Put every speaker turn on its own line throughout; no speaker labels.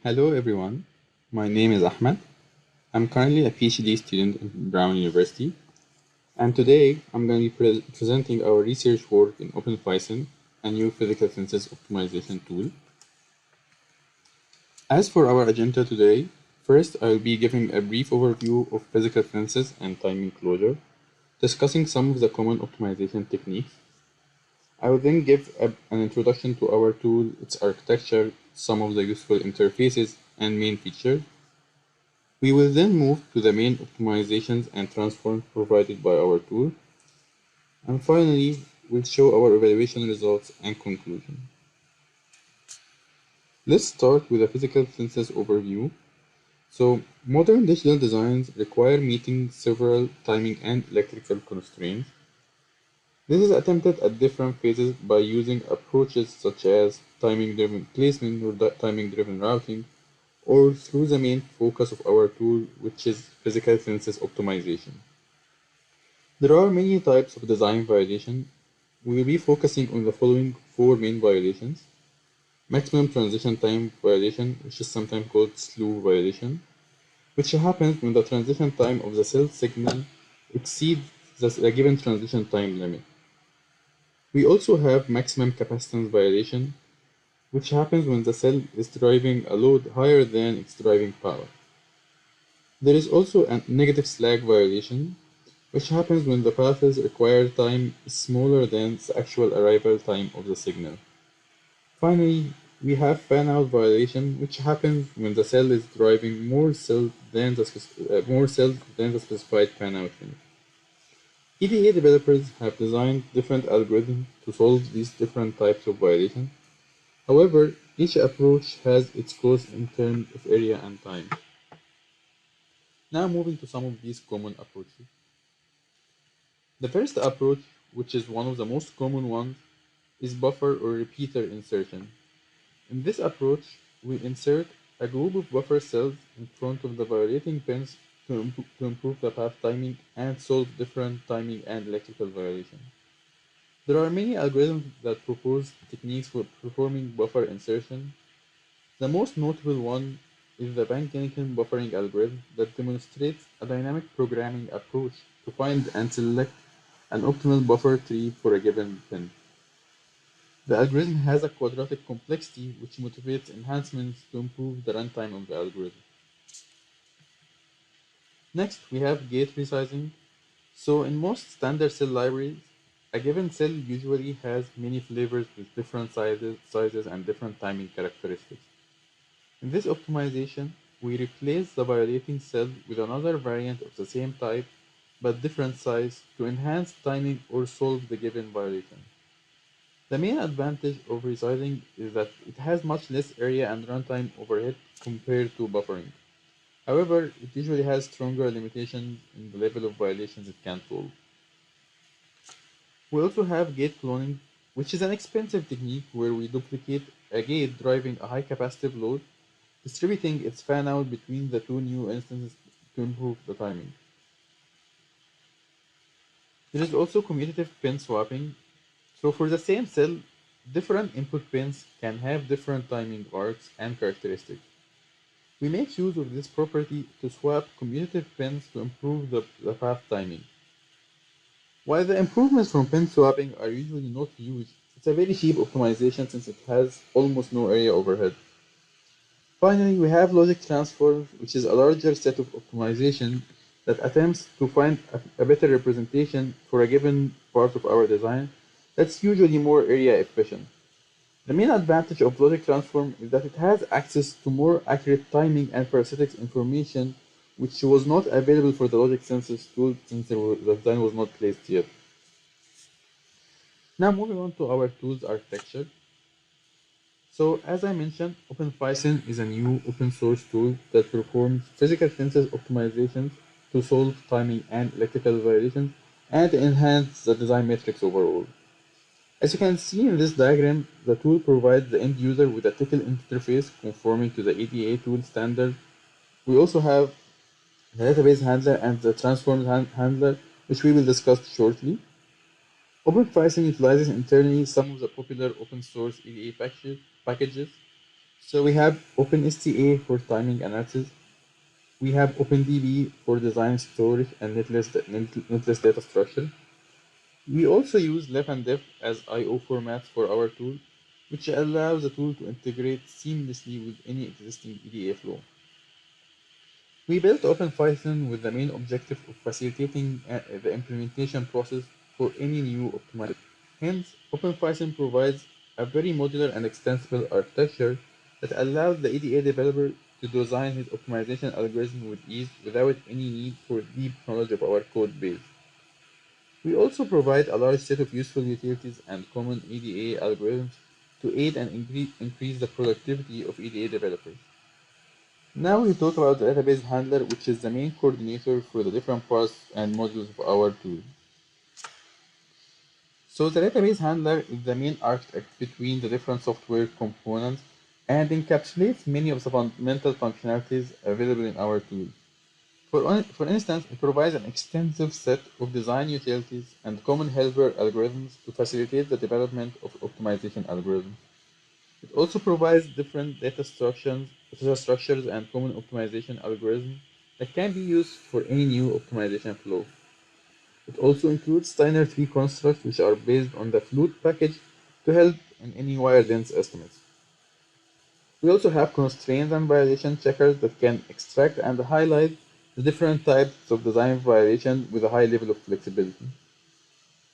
Hello everyone, my name is Ahmed. I'm currently a PhD student at Brown University, and today I'm going to be presenting our research work in OpenPhySyn, a new physical synthesis optimization tool. As for our agenda today, first I will be giving a brief overview of physical synthesis and timing closure, discussing some of the common optimization techniques. I will then give an introduction to our tool, its architecture, some of the useful interfaces, and main features. We will then move to the main optimizations and transforms provided by our tool. And finally, we'll show our evaluation results and conclusion. Let's start with a physical synthesis overview. So, modern digital designs require meeting several timing and electrical constraints. This is attempted at different phases by using approaches such as timing-driven placement or timing-driven routing, or through the main focus of our tool, which is physical synthesis optimization. There are many types of design violation. We will be focusing on the following four main violations. Maximum transition time violation, which is sometimes called slew violation, which happens when the transition time of the cell signal exceeds the given transition time limit. We also have maximum capacitance violation, which happens when the cell is driving a load higher than its driving power. There is also a negative slack violation, which happens when the path's required time is smaller than the actual arrival time of the signal. Finally, we have fan-out violation, which happens when the cell is driving more cells than the specified fan-out limit. EDA developers have designed different algorithms to solve these different types of violations. However, each approach has its cost in terms of area and time. Now moving to some of these common approaches. The first approach, which is one of the most common ones, is buffer or repeater insertion. In this approach, we insert a group of buffer cells in front of the violating pins to improve the path timing and solve different timing and electrical violations. There are many algorithms that propose techniques for performing buffer insertion. The most notable one is the Van-Keniken buffering algorithm that demonstrates a dynamic programming approach to find and select an optimal buffer tree for a given pin. The algorithm has a quadratic complexity which motivates enhancements to improve the runtime of the algorithm. Next, we have gate resizing. So in most standard cell libraries, a given cell usually has many flavors with different sizes and different timing characteristics. In this optimization, we replace the violating cell with another variant of the same type but different size to enhance timing or solve the given violation. The main advantage of resizing is that it has much less area and runtime overhead compared to buffering. However, it usually has stronger limitations in the level of violations it can solve. We also have gate cloning, which is an expensive technique where we duplicate a gate driving a high capacitive load, distributing its fan out between the two new instances to improve the timing. There is also commutative pin swapping. So for the same cell, different input pins can have different timing arcs and characteristics. We make use of this property to swap commutative pins to improve the path timing. While the improvements from pin swapping are usually not huge, it's a very cheap optimization since it has almost no area overhead. Finally, we have logic transforms, which is a larger set of optimization that attempts to find a better representation for a given part of our design that's usually more area efficient. The main advantage of logic transform is that it has access to more accurate timing and parasitics information, which was not available for the logic synthesis tool since the design was not placed yet. Now moving on to our tool's architecture. So as I mentioned, OpenPhySyn is a new open source tool that performs physical synthesis optimizations to solve timing and electrical violations and enhance the design metrics overall. As you can see in this diagram, the tool provides the end user with a tickle interface conforming to the EDA tool standard. We also have the database handler and the transforms handler, which we will discuss shortly. OpenPhySyn utilizes internally some of the popular open source EDA packages. So we have OpenSTA for timing analysis. We have OpenDB for design storage and netless data structure. We also use lef and def as I/O formats for our tool, which allows the tool to integrate seamlessly with any existing EDA flow. We built OpenPython with the main objective of facilitating the implementation process for any new optimization. Hence, OpenPython provides a very modular and extensible architecture that allows the EDA developer to design his optimization algorithm with ease without any need for deep knowledge of our code base. We also provide a large set of useful utilities and common EDA algorithms to aid and increase the productivity of EDA developers. Now we talk about the database handler, which is the main coordinator for the different parts and modules of our tool. So the database handler is the main architect between the different software components and encapsulates many of the fundamental functionalities available in our tool. For instance, it provides an extensive set of design utilities and common helper algorithms to facilitate the development of optimization algorithms. It also provides different data structures and common optimization algorithms that can be used for any new optimization flow. It also includes Steiner tree constructs which are based on the flute package to help in any wire dense estimates. We also have constraints and violation checkers that can extract and highlight the different types of design violation with a high level of flexibility.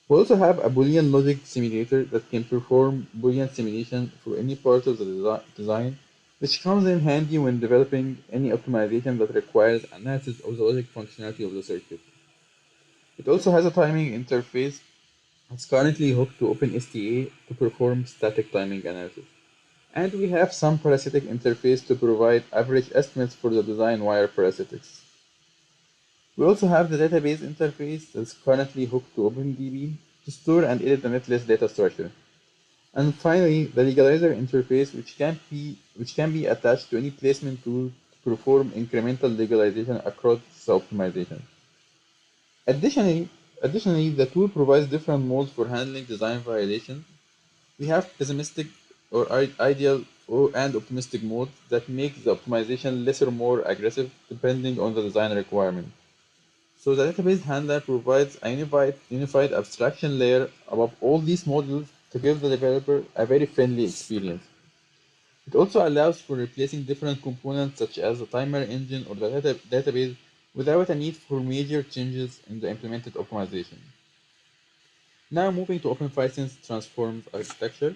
We also have a Boolean logic simulator that can perform Boolean simulation for any part of the design, which comes in handy when developing any optimization that requires analysis of the logic functionality of the circuit. It also has a timing interface that's currently hooked to OpenSTA to perform static timing analysis. And we have some parasitic interface to provide average estimates for the design wire parasitics. We also have the database interface that's currently hooked to OpenDB to store and edit the netlist data structure. And finally, the Legalizer interface, which can be attached to any placement tool to perform incremental legalization across the optimization. Additionally, the tool provides different modes for handling design violations. We have pessimistic or ideal and optimistic modes that make the optimization less or more aggressive depending on the design requirement. So the database handler provides a unified abstraction layer above all these modules to give the developer a very friendly experience. It also allows for replacing different components such as the timer engine or the database without a need for major changes in the implemented optimization. Now moving to OpenPhySyn Transforms architecture.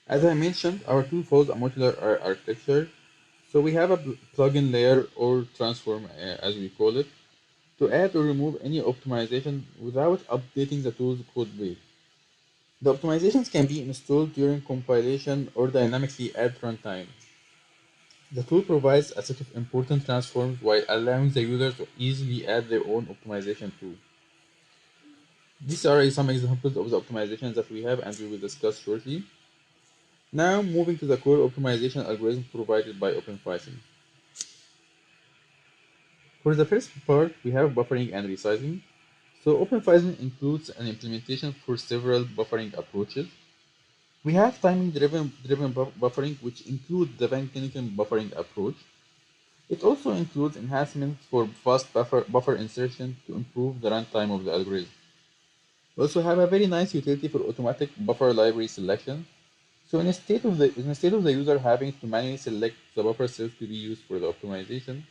As I mentioned, our tool follows a modular architecture. So we have a plugin layer or transform as we call it to add or remove any optimization without updating the tool's code base. The optimizations can be installed during compilation or dynamically at runtime. The tool provides a set of important transforms while allowing the user to easily add their own optimization too. These are some examples of the optimizations that we have and we will discuss shortly. Now moving to the core optimization algorithm provided by OpenPython. For the first part, we have buffering and resizing. So OpenPython includes an implementation for several buffering approaches. We have timing-driven buffering, which includes the Van Keniken buffering approach. It also includes enhancements for fast buffer insertion to improve the runtime of the algorithm. We also have a very nice utility for automatic buffer library selection. So instead of the user having to manually select the buffer cells to be used for the optimization,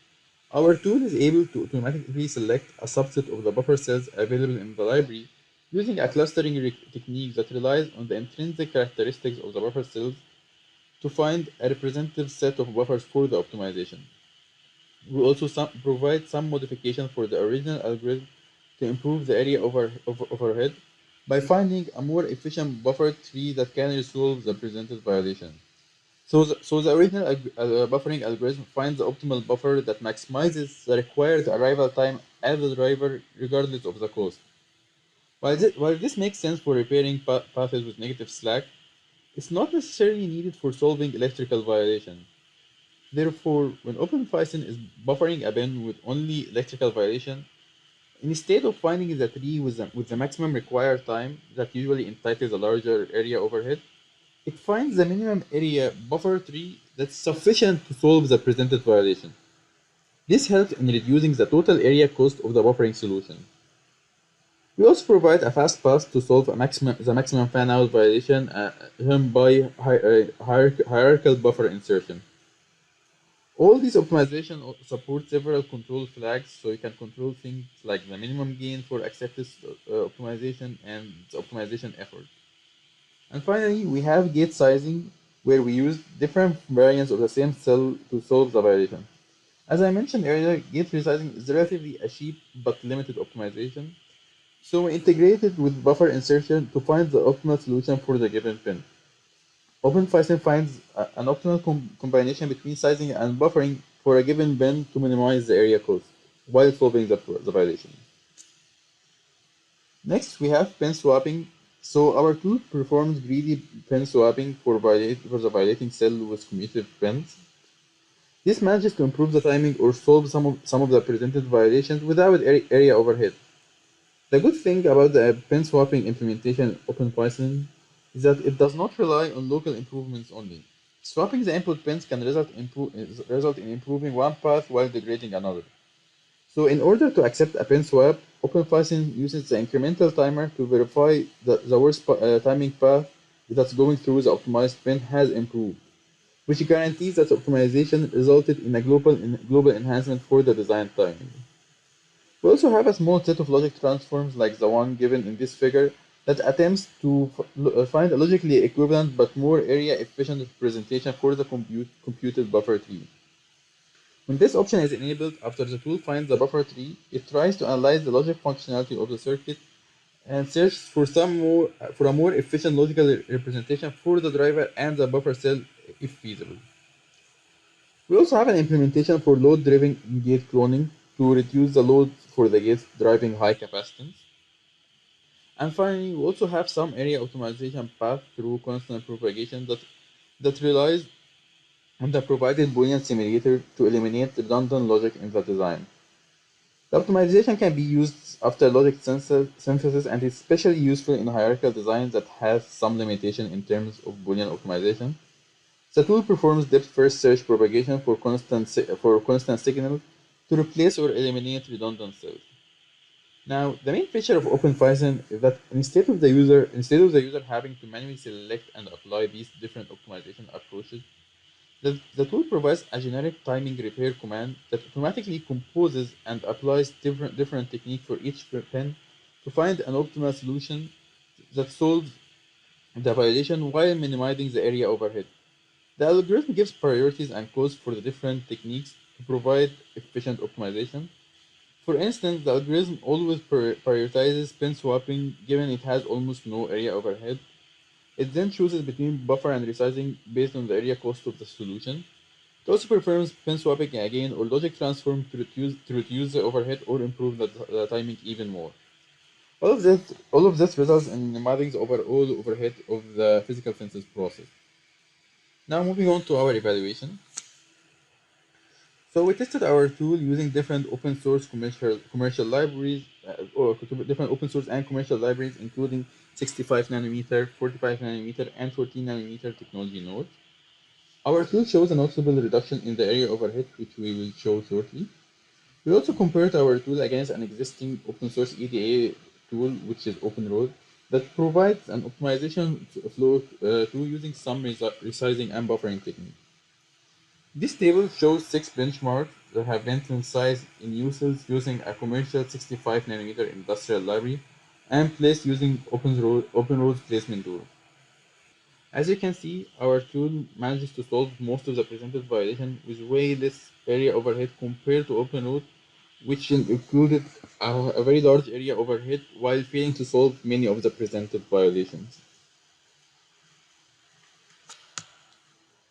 our tool is able to automatically select a subset of the buffer cells available in the library using a clustering technique that relies on the intrinsic characteristics of the buffer cells to find a representative set of buffers for the optimization. We also provide some modification for the original algorithm to improve the area overhead by finding a more efficient buffer tree that can resolve the presented violation. So the original buffering algorithm finds the optimal buffer that maximizes the required arrival time at the driver regardless of the cost. While this makes sense for repairing paths with negative slack, it's not necessarily needed for solving electrical violation. Therefore, when OpenPython is buffering a bin with only electrical violation, instead of finding the tree with the maximum required time that usually entitles a larger area overhead, It finds the minimum area buffer tree that's sufficient to solve the presented violation. This helps in reducing the total area cost of the buffering solution. We also provide a fast path to solve the maximum fan-out violation by hierarchical buffer insertion. All these optimization support several control flags, so you can control things like the minimum gain for acceptance optimization and the optimization effort. And finally, we have gate sizing, where we use different variants of the same cell to solve the violation. As I mentioned earlier, gate resizing is relatively a cheap but limited optimization, so we integrate it with buffer insertion to find the optimal solution for the given pin. OpenPhySyn finds an optimal combination between sizing and buffering for a given bin to minimize the area cost while solving the violation. Next, we have pin swapping. So our tool performs greedy pin swapping for the violating cell with commutative pins. This manages to improve the timing or solve some of the presented violations without area overhead. The good thing about the pin swapping implementation in OpenPython is that it does not rely on local improvements only. Swapping the input pins can result in improving one path while degrading another. So in order to accept a pin swap, OpenPython uses the incremental timer to verify that the worst timing path that's going through the optimized pin has improved, which guarantees that the optimization resulted in a global enhancement for the design timing. We also have a small set of logic transforms like the one given in this figure that attempts to find a logically equivalent but more area efficient representation for the computed buffer tree. When this option is enabled after the tool finds the buffer tree, it tries to analyze the logic functionality of the circuit and searches for a more efficient logical representation for the driver and the buffer cell if feasible. We also have an implementation for load-driven gate cloning to reduce the load for the gates driving high capacitance. And finally, we also have some area optimization path through constant propagation that relies on the provided Boolean simulator to eliminate redundant logic in the design. The optimization can be used after logic synthesis and is especially useful in hierarchical designs that have some limitation in terms of Boolean optimization. The tool performs depth-first search propagation for constant signals to replace or eliminate redundant cells. Now, the main feature of OpenPython is that instead of the user having to manually select and apply these different optimization approaches, the tool provides a generic timing repair command that automatically composes and applies different techniques for each pin to find an optimal solution that solves the violation while minimizing the area overhead. The algorithm gives priorities and codes for the different techniques to provide efficient optimization. For instance, the algorithm always prioritizes pin swapping given it has almost no area overhead. It then chooses between buffer and resizing based on the area cost of the solution. It also performs pin swapping again or logic transform to reduce the overhead or improve the timing even more. All of this results in minimizing the overall overhead of the physical synthesis process. Now moving on to our evaluation. So we tested our tool using different open source commercial libraries, or different open source and commercial libraries, including 65 nanometer, 45 nanometer, and 14 nanometer technology nodes. Our tool shows a noticeable reduction in the area overhead, which we will show shortly. We also compared our tool against an existing open source EDA tool, which is OpenRoad, that provides an optimization flow tool using some resizing and buffering techniques. This table shows 6 benchmarks that have been synthesized in uses using a commercial 65 nanometer industrial library and placed using OpenRoad's placement tool. As you can see, our tool manages to solve most of the presented violation with way less area overhead compared to OpenRoad, which included a very large area overhead while failing to solve many of the presented violations.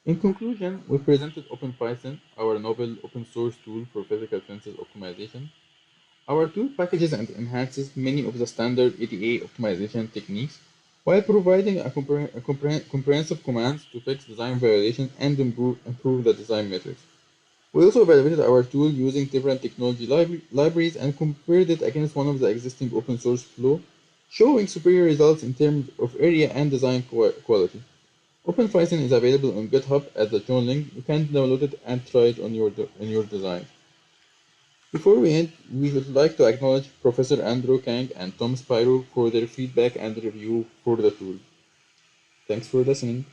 In conclusion, we presented OpenPython, our novel open source tool for physical synthesis optimization. Our tool packages and enhances many of the standard EDA optimization techniques while providing comprehensive commands to fix design violations and improve the design metrics. We also evaluated our tool using different technology libraries and compared it against one of the existing open source flow, showing superior results in terms of area and design quality. OpenPhySyn is available on GitHub as the tool link. You can download it and try it on your design. Before we end, we would like to acknowledge Professor Andrew Kang and Tom Spiro for their feedback and review for the tool. Thanks for listening.